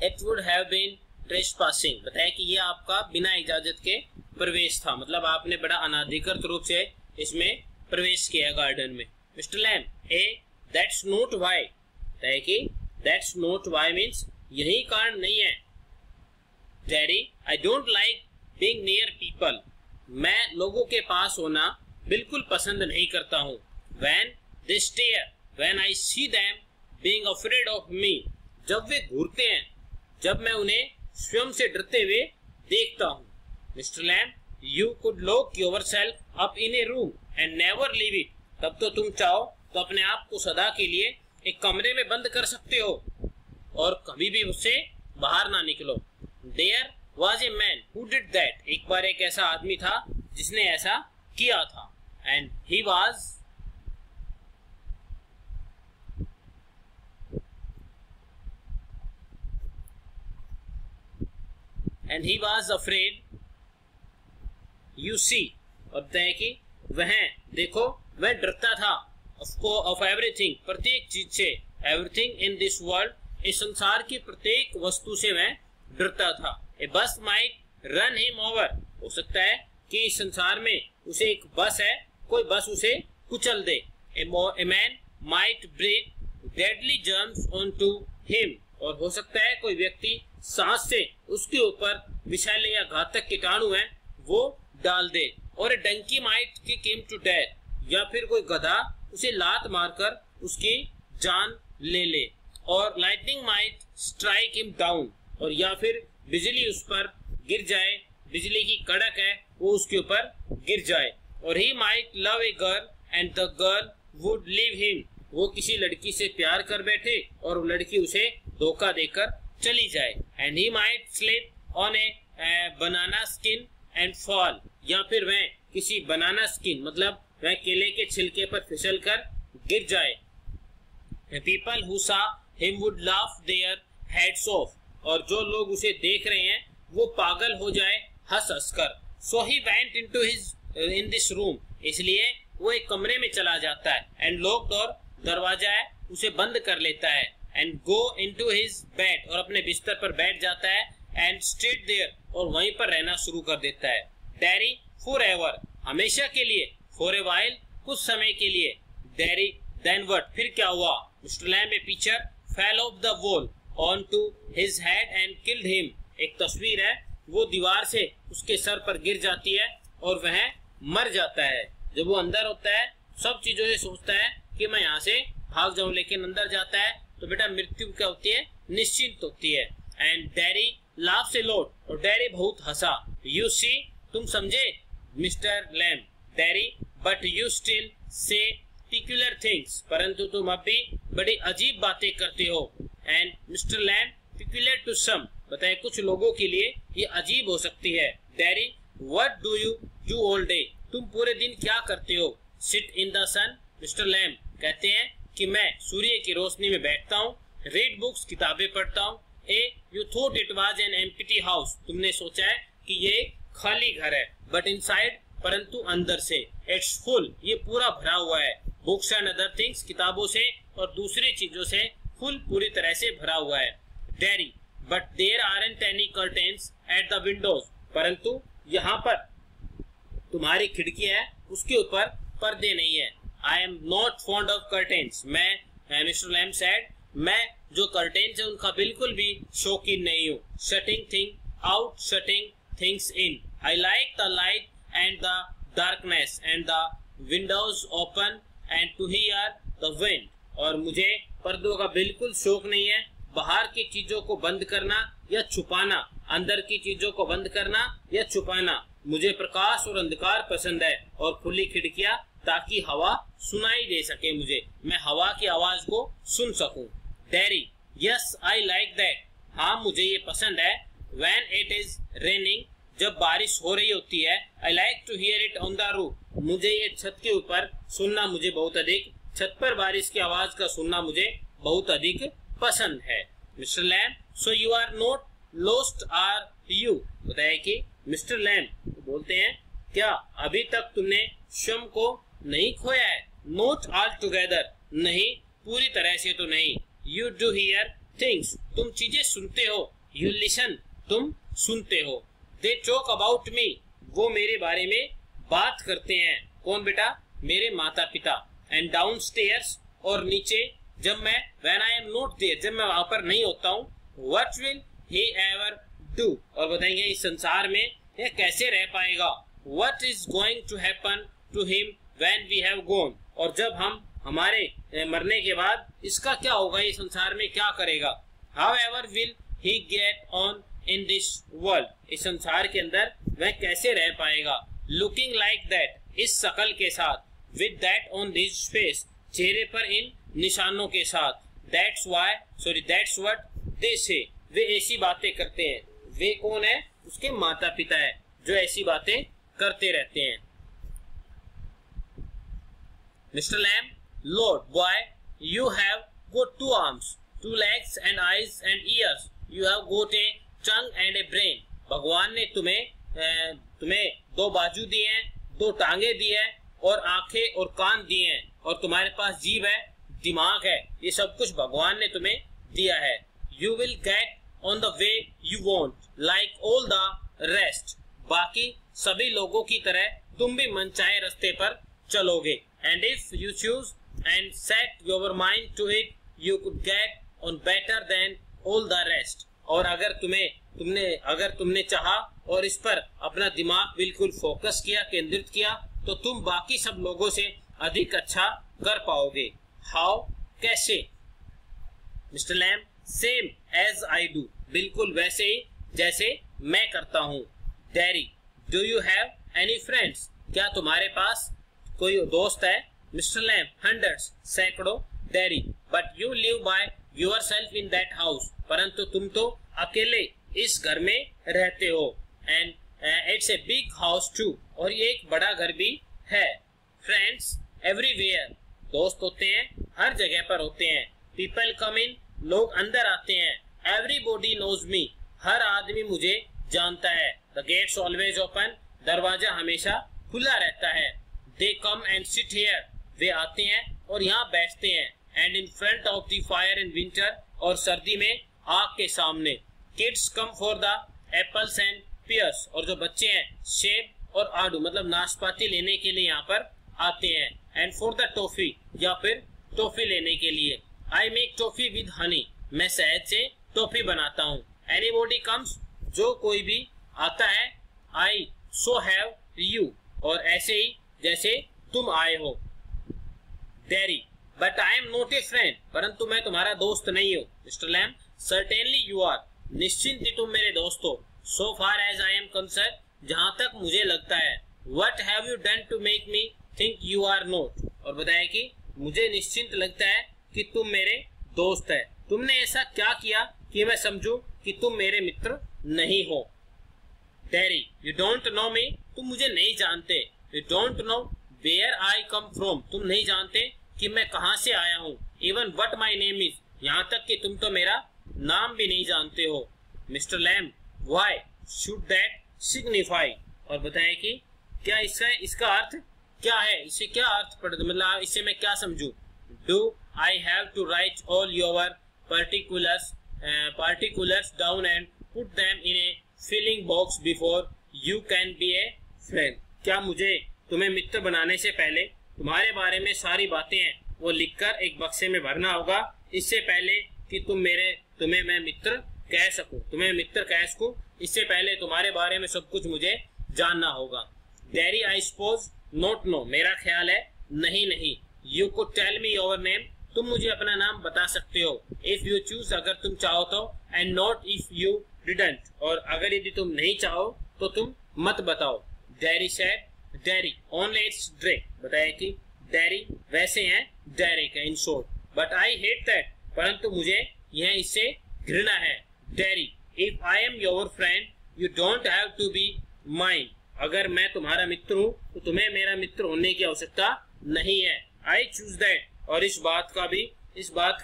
It would have been trespassing, बताया कि ये आपका बिना इजाजत के प्रवेश था, मतलब आपने बड़ा अनाधिकृत रूप से इसमें प्रवेश किया गार्डन में। Mister Lamb, ah that's not why, बताया कि दैट्स नॉट व्हाई मीन्स यही कारण नहीं है। Daddy, I don't like being near people, मैं लोगों के पास होना बिल्कुल पसंद नहीं करता हूँ। When they stare, when I see them being afraid of me, जब वे घूरते हैं, जब मैं उन्हें स्वयं से डरते हुए देखता हूँ। Mister Lamb, you could lock yourself up in a room and never leave it, तब तो तुम चाहो तो अपने आप को सदा के लिए एक कमरे में बंद कर सकते हो और कभी भी उससे बाहर ना निकलो। There was a man who did that, एक बार एक ऐसा आदमी था जिसने ऐसा किया था। And he was afraid, you see, और बताया है कि वह, देखो, वह डरता था ऑफ एवरीथिंग, प्रत्येक चीज से, एवरीथिंग इन दिस वर्ल्ड, इस संसार की प्रत्येक वस्तु से वह डरता था। ए बस माइट रन हिम ओवर, हो सकता है कि इस संसार में उसे एक बस है, कोई बस उसे कुचल दे। A man might breathe deadly germs onto him, और हो सकता है कोई व्यक्ति सांस से उसके ऊपर विषैले या घातक कीटाणु हैं वो डाल दे। और a donkey might kick him to death, या फिर कोई गधा उसे लात मारकर उसकी जान ले ले। और lightning might strike him down, और या फिर बिजली उस पर गिर जाए, बिजली की कड़क है वो उसके ऊपर गिर जाए। और he might love a girl and the girl would leave him, वो किसी लड़की से प्यार कर बैठे और वो लड़की उसे धोखा देकर चली जाए। And he might slip on A banana skin and fall, या फिर वह किसी बनाना स्किन, मतलब वह केले के छिलके पर फिसल कर गिर जाए। पीपल हु सा him would laugh their heads of, और जो लोग उसे देख रहे हैं वो पागल हो जाए हंस हंस कर। So he went in this room, इसलिए वो एक कमरे में चला जाता है। एंड लॉक्ड, और दरवाजा है उसे बंद कर लेता है। And go into his bed, और अपने बिस्तर पर बैठ जाता है। एंड स्टेड देयर, और वहीं पर रहना शुरू कर देता है। डैरी फॉर एवर, हमेशा के लिए। फॉर ए वाइल, कुछ समय के लिए। डैरी देन व्हाट, फिर क्या हुआ? Mister Lamb, a picture fell off the wall on to his head and killed him, एक तस्वीर है वो दीवार से उसके सर पर गिर जाती है और वह मर जाता है। जब वो अंदर होता है सब चीजों से सोचता है कि मैं यहाँ से भाग जाऊं, लेकिन अंदर जाता है तो बेटा मृत्यु क्या होती है? निश्चित होती है। And Derry laughs a lot, और डैरी बहुत हंसा। यू सी, तुम समझे mister Lamb, Derry, but you still say peculiar things, परंतु तुम अब भी बड़ी अजीब बातें करते हो। And mister Lamb, peculiar to some, बताए कुछ लोगों के लिए ये अजीब हो सकती है। Derry, what do you do all day, तुम पूरे दिन क्या करते हो? Sit in the sun, mister Lamb कहते हैं कि मैं सूर्य की रोशनी में बैठता हूँ। रीड बुक्स, किताबें पढ़ता हूँ। You thought it was an empty house, तुमने सोचा है कि ये खाली घर है। बट इनसाइड, परंतु अंदर से, इट्स फुल, ये पूरा भरा हुआ है। बुक्स एंड अदर थिंग्स, किताबों से और दूसरी चीजों से फुल, पूरी तरह से भरा हुआ है। Derry, but there aren't any curtains at the windows, परंतु यहाँ पर तुम्हारी खिड़की है उसके ऊपर पर्दे नहीं है। आई am not fond of curtains, मैं, मिस्टर लैम सेड, मैं जो कर्टेन्स है उनका बिल्कुल भी शौकीन नहीं हूँ। Shutting thing out, shutting things in, I like the light and the darkness and the windows open and to hear the wind, और मुझे पर्दों का बिल्कुल शौक नहीं है। बाहर की चीजों को बंद करना या छुपाना, अंदर की चीजों को बंद करना या छुपाना, मुझे प्रकाश और अंधकार पसंद है और खुली खिड़कियां, ताकि हवा सुनाई दे सके मुझे, मैं हवा की आवाज को सुन सकूं। Dairy, yes I like that, हाँ मुझे ये पसंद है। व्हेन इट इज रेनिंग, जब बारिश हो रही होती है। I like to hear it on the roof, मुझे ये छत के ऊपर सुनना मुझे बहुत अधिक, छत पर बारिश की आवाज का सुनना मुझे बहुत अधिक पसंद है। Mister Lamb, so you are not lost are you, बताया कि मिस्टर लैम बोलते हैं क्या अभी तक तुमने स्वयं को नहीं खोया है? नॉट ऑल टुगेदर, नहीं पूरी तरह से तो नहीं। यू डू हियर थिंग्स, तुम चीजें सुनते हो यू लिसन, तुम सुनते हो। दे टॉक अबाउट मी, वो मेरे बारे में बात करते हैं। कौन बेटा? मेरे माता पिता। एंड डाउन स्टेयर्स, और नीचे जब मैं, when I am not there, जब मैं वहां पर नहीं होता हूँ, what will he ever do, और बताएंगे इस संसार में यह कैसे रह पाएगा। What is going to happen to him when we have gone, और जब हम हमारे मरने के बाद इसका क्या होगा, ये संसार में क्या करेगा। How ever will he get on in this world, इस संसार के अंदर वह कैसे रह पाएगा। लुकिंग लाइक दैट, इस शकल के साथ, with that on this face, चेहरे पर इन निशानों के साथ। दैट्स व्हाट दे से, वे ऐसी बातें करते हैं। वे कौन है? उसके माता पिता है जो ऐसी बातें करते रहते हैं। Mister Lamb, Lord, boy, you have got 2 arms, 2 legs and eyes and ears. You have got a tongue and a brain. भगवान ने तुम्हें 2 बाजू दिए हैं, 2 टांगे दिए हैं, और आंखें और कान दिए हैं, और तुम्हारे पास जीभ है, दिमाग है। ये सब कुछ भगवान ने तुम्हें दिया है। You will get on the way you want, like all the rest. बाकी सभी लोगों की तरह तुम भी मनचाहे रास्ते पर चलोगे। And if you choose and set your mind to it, you could get on better than all the rest. और अगर तुमने चाहा और इस पर अपना दिमाग बिल्कुल फोकस किया, केंद्रित किया, तो तुम बाकी सब लोगों से अधिक अच्छा कर पाओगे। हाउ, कैसे? Mister Lamb, same as I do, बिल्कुल वैसे ही जैसे मैं करता हूँ। Derry, do you have any friends, क्या तुम्हारे पास कोई दोस्त है? मिस्टर लैम, हंड्रेड्स, सैकड़ों। Derry, but you live by yourself in that house, परंतु तुम तो अकेले इस घर में रहते हो। And it's a big house too, और ये एक बड़ा घर भी है। फ्रेंड्स एवरीवेयर, दोस्त होते हैं, हर जगह पर होते हैं। पीपल कम इन, लोग अंदर आते हैं। एवरीबॉडी नोज मी, हर आदमी मुझे जानता है। द गेट्स ऑलवेज ओपन, दरवाजा हमेशा खुला रहता है। They come and sit here, वे आते हैं और यहाँ बैठते हैं। And in front of the fire in winter, और सर्दी में आग के सामने। Kids come for the apples and pears, और जो बच्चे हैं सेब और आड़ू मतलब नाशपाती लेने के लिए यहाँ पर आते हैं। एंड फॉर द टॉफी, या फिर टॉफी लेने के लिए। I make toffee with Honey, मैं शहद से टॉफी बनाता हूँ। एनीबॉडी कम्स, जो कोई भी आता है। आई सो हैव यू, और ऐसे ही जैसे तुम आए हो। Derry, but I am not a friend, परंतु मैं तुम्हारा दोस्त नहीं हूँ। Mister Lamb, certainly you are, निश्चिंत ही तुम मेरे दोस्त हो। So far as I am concerned, जहां तक मुझे लगता है। What have you done to make me think you are not, और बताया कि मुझे निश्चिंत लगता है कि तुम मेरे दोस्त है। तुमने ऐसा क्या किया कि मैं समझूं कि तुम मेरे मित्र नहीं हो। Derry, you don't know me, तुम मुझे नहीं जानते। You don't know where I come from, तुम नहीं जानते कि मैं कहां से आया हूं। Even what my name is, यहां तक कि तुम तो मेरा नाम भी नहीं जानते हो। Mister Lamb, why should that signify, और बताया कि क्या इसका अर्थ क्या है, इससे क्या अर्थ पड़ता, मतलब इससे मैं क्या समझूं। Do I have to write all your particulars down and put them in a filling box before you can be a friend, क्या मुझे तुम्हें मित्र बनाने से पहले तुम्हारे बारे में सारी बातें हैं वो लिखकर एक बक्से में भरना होगा, इससे पहले कि तुम्हें मैं मित्र कह सकूं, इससे पहले तुम्हारे बारे में सब कुछ मुझे जानना होगा। Derry, I suppose not no, मेरा ख्याल है नहीं। You could tell me your name, तुम मुझे अपना नाम बता सकते हो। इफ यू चूज, अगर तुम चाहो तो। And not if you didn't, और अगर यदि तुम नहीं चाहो तो तुम मत बताओ। Derry said, Derry only it's dray, बताया कि डैरी वैसे हैं direct in short, but I hate that, परंतु मुझे यह इससे घृणा है। Derry, if I am your friend you don't have to be mine, अगर मैं तुम्हारा मित्र हूँ तो तुम्हें मेरा मित्र होने की आवश्यकता नहीं है। आई चूज दैट, और इस बात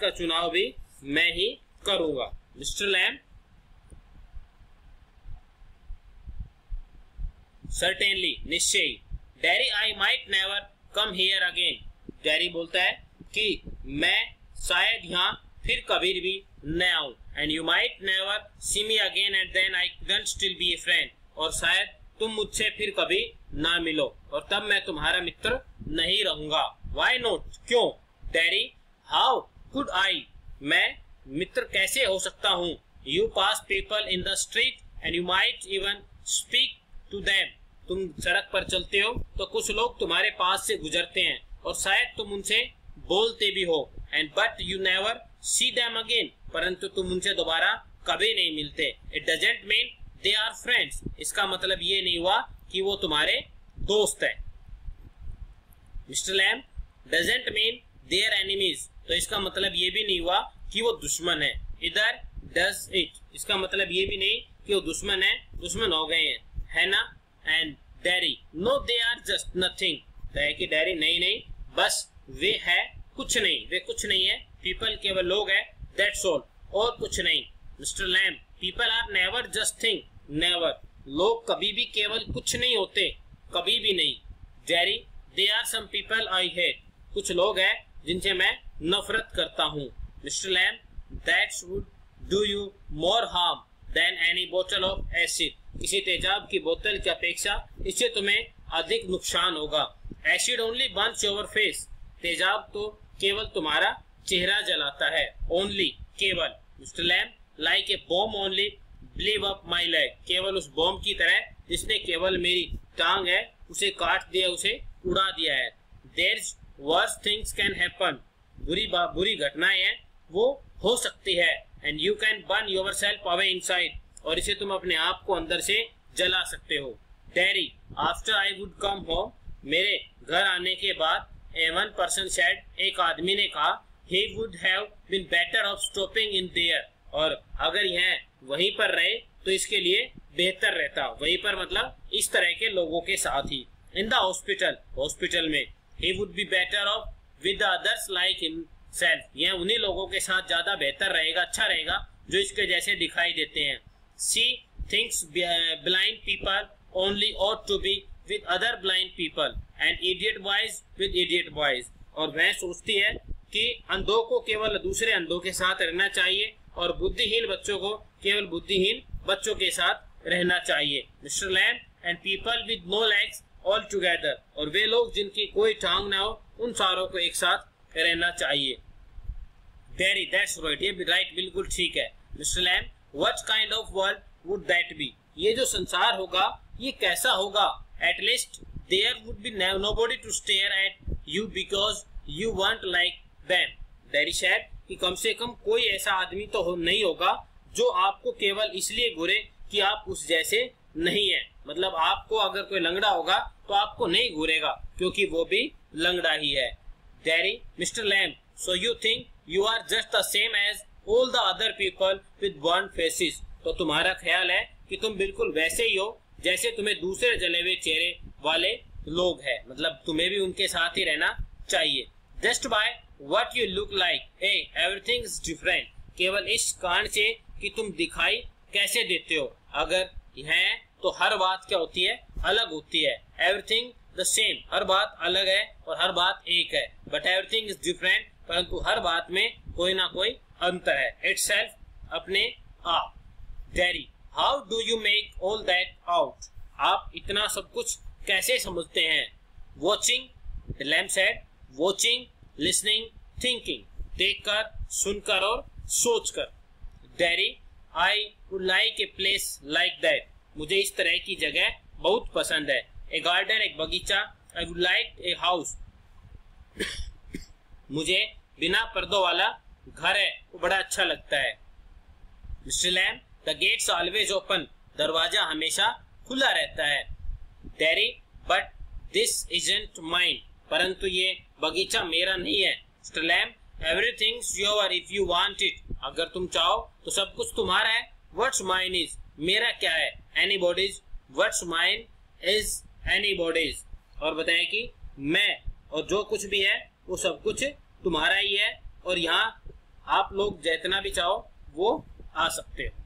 का चुनाव भी मैं ही करूंगा। मिस्टर लैम, सर्टेनली, निश्चय। Dairy, I might never come here again, dairy बोलता है कि मैं शायद यहाँ फिर कभी भी न आऊं, and you might never see me again and then I couldn't still be a friend, और शायद तुम मुझसे फिर कभी ना मिलो और तब मैं तुम्हारा मित्र नहीं रहूंगा। वाई नॉट, क्यों? डैडी, हाउ कुड आई, मैं मित्र कैसे हो सकता हूँ? You pass people in the street and you might even speak to them, तुम सड़क पर चलते हो तो कुछ लोग तुम्हारे पास से गुजरते हैं और शायद तुम उनसे बोलते भी हो, and but you never see them again, परंतु तुम उनसे दोबारा कभी नहीं मिलते। It doesn't mean they are friends, इसका मतलब ये नहीं हुआ कि वो तुम्हारे दोस्त हैं। Mister Lamb, doesn't mean they are enemies, तो इसका मतलब ये भी नहीं हुआ कि वो दुश्मन है। इधर डज इट, इसका मतलब ये भी नहीं कि वो दुश्मन है, दुश्मन हो गए हैं, है ना। And Derry, no they are just nothing, कि डैडी नहीं नहीं, बस वे है कुछ नहीं, वे कुछ नहीं है, पीपल केवल लोग है, दैट्स ऑल, और कुछ नहीं। Mister Lamb, people are never just thing, never, लोग कभी भी केवल कुछ नहीं होते, कभी भी नहीं। Derry, there are some people I hate, कुछ लोग हैं जिनसे मैं नफरत करता हूँ। Mister Lamb, that's would do you more harm than any बोतल ऑफ एसिड, किसी तेजाब की बोतल की अपेक्षा इससे तुम्हें अधिक नुकसान होगा। Acid only burns your face, तेजाब तो केवल तुम्हारा चेहरा जलाता है, ओनली, केवल। Mister Lamb, like a bomb only blew up my leg, केवल उस बॉम्ब की तरह जिसने केवल मेरी टांग है उसे काट दिया, उसे उड़ा दिया है। There's worse things can happen, बुरी घटनाएं हैं वो हो सकती है, and you can burn yourself away inside, और इसे तुम अपने आप को अंदर से जला सकते हो। Daddy, after I would come home, मेरे घर आने के बाद ए वन पर्सन सेड, एक आदमी ने कहा, he would have been better off stopping in there, और अगर यह वहीं पर रहे तो इसके लिए बेहतर रहता। वहीं पर मतलब इस तरह के लोगों के साथ ही। इन द हॉस्पिटल, हॉस्पिटल में, he would be better off with the others like himself, यह उन्हीं लोगों के साथ ज्यादा बेहतर रहेगा, अच्छा रहेगा जो इसके जैसे दिखाई देते हैं। She thinks blind people only ought to be with other blind people and idiot boys with idiot boys, और वह सोचती है कि अंधों को केवल दूसरे अंधों के साथ रहना चाहिए और बुद्धिहीन बच्चों को केवल बुद्धिहीन बच्चों के साथ रहना चाहिए। Mister Lamb, and people with no legs all together, और वे लोग जिनकी कोई टांग ना हो उन सारों को एक साथ रहना चाहिए। डैडी, दैट्स राइट, ये भी राइट, बिल्कुल ठीक है। Mister Lamb, what kind of world would that be, ये जो संसार होगा ये कैसा होगा? At least there would be nobody to stare at you because you won't like them. Derry said, कि कम से कम कोई ऐसा आदमी तो नहीं होगा जो आपको केवल इसलिए घूरे कि आप उस जैसे नहीं है, मतलब आपको अगर कोई लंगड़ा होगा तो आपको नहीं घूरेगा क्योंकि वो भी लंगड़ा ही है। Derry, mister Lamb, so you think you are just the same as all the other people with burn faces, तो तुम्हारा ख्याल है कि तुम बिल्कुल वैसे ही हो जैसे तुम्हें दूसरे जले हुए चेहरे वाले लोग हैं, मतलब तुम्हें भी उनके साथ ही रहना चाहिए। Just by what you look like, everything is different, केवल इस कारण से कि तुम दिखाई कैसे देते हो, अगर है तो हर बात क्या होती है? अलग होती है। एवरीथिंग द सेम, हर बात अलग है और हर बात एक है, बट एवरीथिंग इज डिफरेंट, परंतु हर बात में कोई ना कोई अंतर है। इटसेल्फ, अपने आप। Daddy, how do you make all that out, आप इतना सब कुछ कैसे समझते हैं? Watching, the lamp said, watching, listening, thinking, देखकर, सुनकर और सोचकर। Daddy, I would like a place like that, मुझे इस तरह की जगह बहुत पसंद है। ए गार्डन, एक बगीचा। I would like a house, मुझे बिना पर्दों वाला घर है वो बड़ा अच्छा लगता है। Mister Lamb, the gates always open, दरवाजा हमेशा खुला रहता है। Derry, but this isn't mine, परंतु ये बगीचा मेरा नहीं है। Mister Lamb, everything's your if you want it, अगर तुम चाहो तो सब कुछ तुम्हारा है। व्हाट्स माइन इज, मेरा क्या है? Anybody's, what's mine is anybody's, और बताएं कि मैं और जो कुछ भी है वो सब कुछ तुम्हारा ही है और यहाँ आप लोग जितना भी चाहो वो आ सकते हो।